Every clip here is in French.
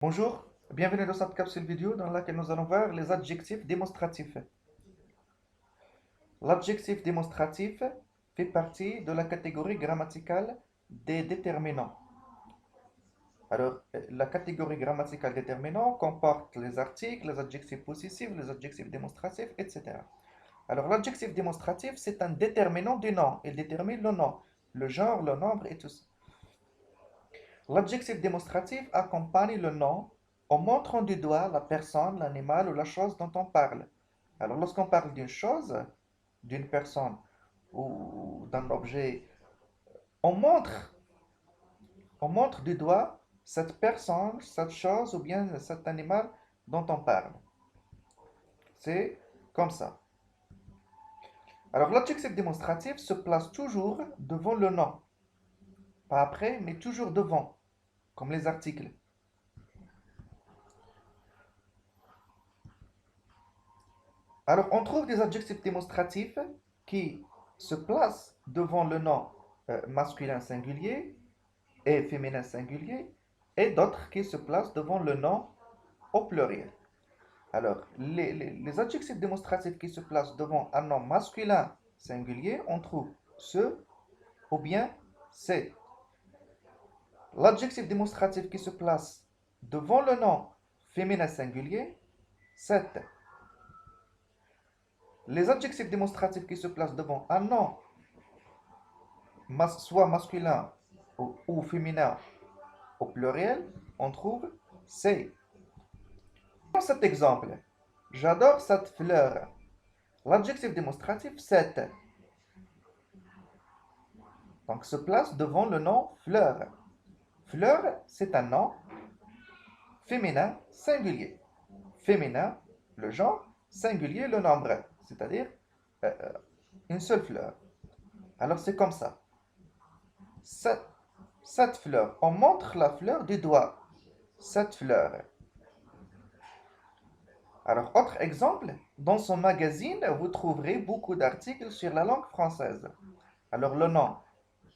Bonjour, bienvenue dans cette capsule vidéo dans laquelle nous allons voir les adjectifs démonstratifs. L'adjectif démonstratif fait partie de la catégorie grammaticale des déterminants. Alors, la catégorie grammaticale déterminant comporte les articles, les adjectifs possessifs, les adjectifs démonstratifs, etc. Alors, l'adjectif démonstratif, c'est un déterminant du nom. Il détermine le nom, le genre, le nombre et tout ça. L'adjectif démonstratif accompagne le nom en montrant du doigt la personne, l'animal ou la chose dont on parle. Alors, lorsqu'on parle d'une chose, d'une personne ou d'un objet, on montre, on montre du doigt cette personne, cette chose ou bien cet animal dont on parle. C'est comme ça. Alors, l'adjectif démonstratif se place toujours devant le nom. Pas après, mais toujours devant, comme les articles. Alors, on trouve des adjectifs démonstratifs qui se placent devant le nom masculin singulier et féminin singulier, et d'autres qui se placent devant le nom au pluriel. Alors, les adjectifs démonstratifs qui se placent devant un nom masculin singulier, on trouve ce ou bien c'est. L'adjectif démonstratif qui se place devant le nom féminin singulier, cette. Les adjectifs démonstratifs qui se placent devant un nom soit masculin ou féminin au pluriel, on trouve c'est. Dans cet exemple, j'adore cette fleur. L'adjectif démonstratif cette donc se place devant le nom fleur. Fleur, c'est un nom féminin singulier. Féminin, le genre, singulier, le nombre, c'est-à-dire une seule fleur. Alors c'est comme ça. Cette, cette fleur, on montre la fleur du doigt. Cette fleur. Alors, autre exemple, dans son magazine, vous trouverez beaucoup d'articles sur la langue française. Alors, le nom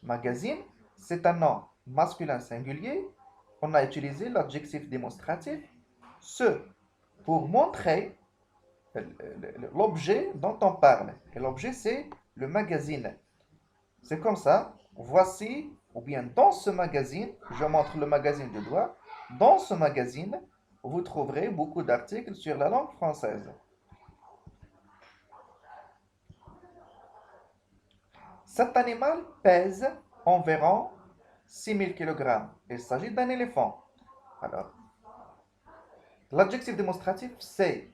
magazine, c'est un nom masculin singulier. On a utilisé l'adjectif démonstratif ce pour montrer l'objet dont on parle. Et l'objet, c'est le magazine. C'est comme ça. Voici, ou bien dans ce magazine, je montre le magazine du doigt. Dans ce magazine, vous trouverez beaucoup d'articles sur la langue française. Cet animal pèse environ 6000 kg. Il s'agit d'un éléphant. Alors, l'adjectif démonstratif, c'est.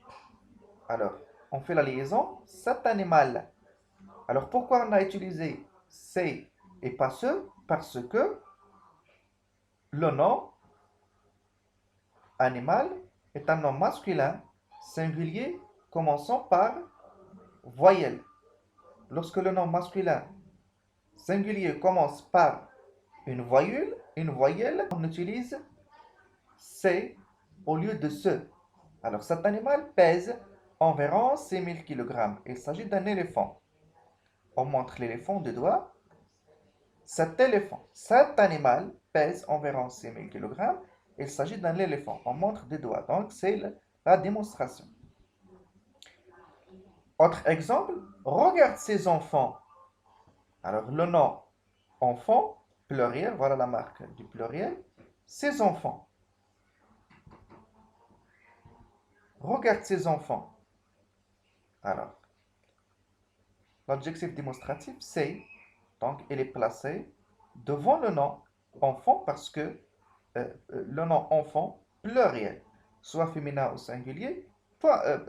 Alors, on fait la liaison. Cet animal. Alors, pourquoi on a utilisé c'est et pas ce? Parce que le nom animal est un nom masculin singulier commençant par voyelle. Lorsque le nom masculin singulier commence par une voyelle, on utilise c'est au lieu de ce. Alors cet animal pèse environ 6000 kg. Il s'agit d'un éléphant. On montre l'éléphant du doigt. Cet animal pèse environ 6000 kg. Il s'agit d'un éléphant. On montre des doigts. Donc c'est la démonstration. Autre exemple, regarde ces enfants. Alors le nom enfant, pluriel, voilà la marque du pluriel. Ces enfants. Regarde ces enfants. Alors, l'adjectif démonstratif, c'est, donc il est placé devant le nom enfant parce que le nom enfant, pluriel, soit féminin ou singulier,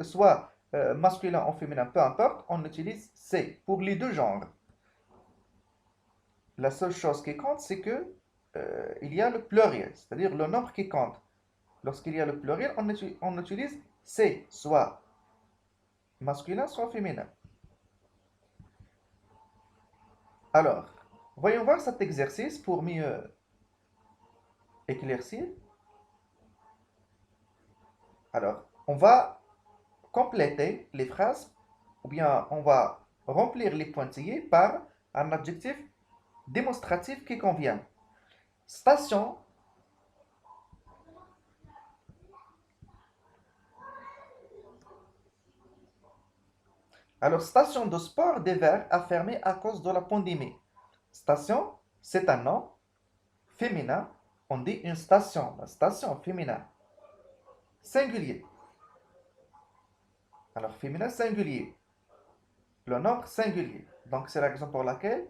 soit masculin ou féminin, peu importe, on utilise c'est pour les deux genres. La seule chose qui compte, c'est que il y a le pluriel, c'est-à-dire le nombre qui compte. Lorsqu'il y a le pluriel, on utilise c'est, soit masculin, soit féminin. Alors, voyons voir cet exercice pour mieux éclaircir. Alors, on va compléter les phrases ou bien on va remplir les pointillés par un adjectif démonstratif qui convient. Station, Alors, station de sport d'hiver a fermé à cause de la pandémie. Station, c'est un nom féminin. On dit une station, la station féminin. Singulier. Alors, féminin singulier. Le nombre singulier. Donc, c'est la raison pour laquelle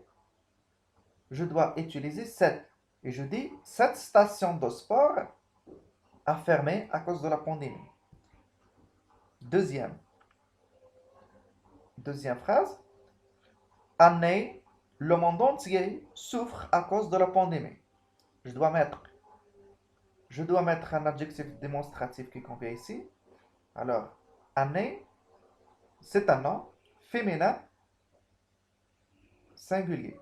je dois utiliser cette. Et je dis, cette station de sport a fermé à cause de la pandémie. Deuxième phrase. Année, le monde entier souffre à cause de la pandémie. Je dois mettre un adjectif démonstratif qui convient ici. Alors, année, c'est un nom féminin singulier.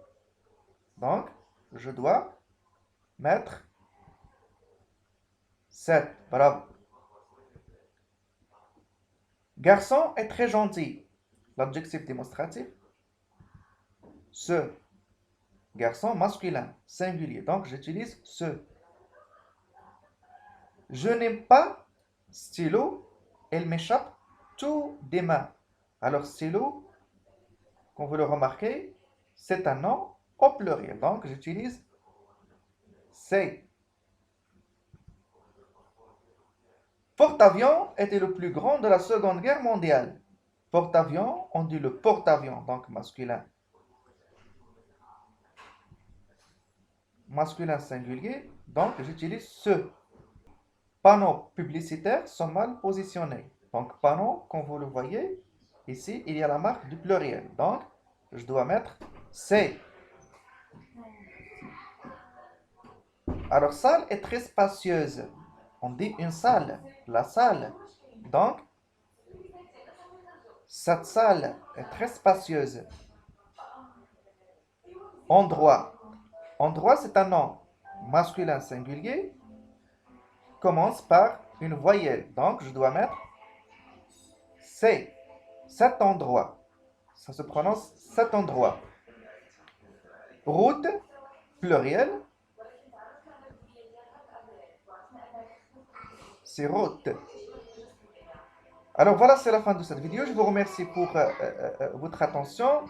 Donc, je dois mettre cette. Bravo. Garçon est très gentil. L'adjectif démonstratif. Ce. Garçon masculin, singulier. Donc, j'utilise ce. Je n'aime pas stylo. Elle m'échappe tout des mains. Alors, stylo, comme vous le remarquez, c'est un nom au pluriel. Donc, j'utilise c'est. Porte-avions était le plus grand de la Seconde Guerre mondiale. Porte-avions, on dit le porte-avions, donc masculin. Masculin singulier, donc j'utilise ce. Panneaux publicitaires sont mal positionnés. Donc panneau, comme vous le voyez, ici il y a la marque du pluriel. Donc je dois mettre c'est. Alors salle est très spacieuse. On dit une salle, la salle. Donc cette salle est très spacieuse. Endroit. Endroit, c'est un nom masculin singulier. Commence par une voyelle. Donc, je dois mettre c'est. Cet endroit. Ça se prononce cet endroit. Route, pluriel. C'est route. Alors voilà, c'est la fin de cette vidéo. Je vous remercie pour votre attention.